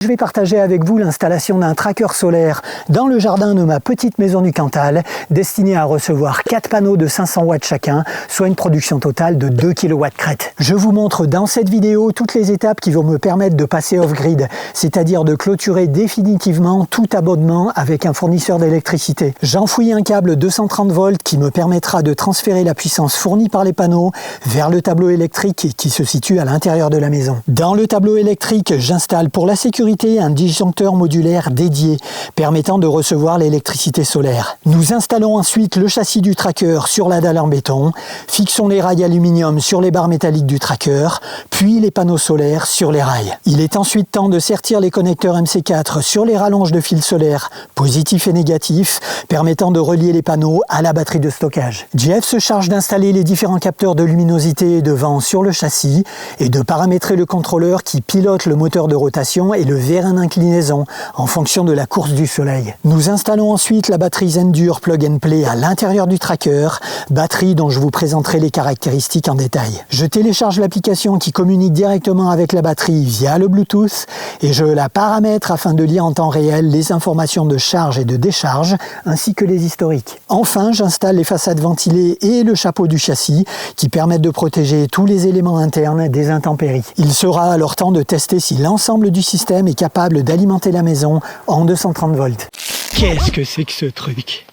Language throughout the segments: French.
Je vais partager avec vous l'installation d'un tracker solaire dans le jardin de ma petite maison du Cantal, destiné à recevoir 4 panneaux de 500 watts chacun, soit une production totale de 2 kW crête. Je vous montre dans cette vidéo toutes les étapes qui vont me permettre de passer off-grid, c'est-à-dire de clôturer définitivement tout abonnement avec un fournisseur d'électricité. J'enfouis un câble 230 volts qui me permettra de transférer la puissance fournie par les panneaux vers le tableau électrique qui se situe à l'intérieur de la maison. Dans le tableau électrique, j'installe pour la sécurité un disjoncteur modulaire dédié permettant de recevoir l'électricité solaire. Nous installons ensuite le châssis du tracker sur la dalle en béton, fixons les rails aluminium sur les barres métalliques du tracker, puis les panneaux solaires sur les rails. Il est ensuite temps de sertir les connecteurs MC4 sur les rallonges de fils solaires, positifs et négatifs, permettant de relier les panneaux à la batterie de stockage. Jeff se charge d'installer les différents capteurs de luminosité et de vent sur le châssis et de paramétrer le contrôleur qui pilote le moteur de rotation et le vérin d'inclinaison en fonction de la course du soleil. Nous installons ensuite la batterie Zendur Plug and Play à l'intérieur du tracker, batterie dont je vous présenterai les caractéristiques en détail. Je télécharge l'application qui communique directement avec la batterie via le Bluetooth et je la paramètre afin de lire en temps réel les informations de charge et de décharge ainsi que les historiques. Enfin, j'installe les façades ventilées et le chapeau du châssis qui permettent de protéger tous les éléments internes des intempéries. Il sera alors temps de tester si l'ensemble du système est capable d'alimenter la maison en 230 volts. Qu'est-ce que c'est que ce truc?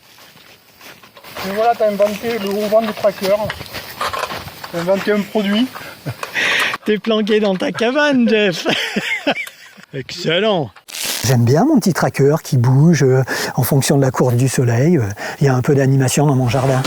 Et voilà, tu as inventé le revend du tracker. Tu as inventé un produit. T'es planqué dans ta cabane, Jeff. Excellent. J'aime bien mon petit tracker qui bouge en fonction de la course du soleil. Il y a un peu d'animation dans mon jardin.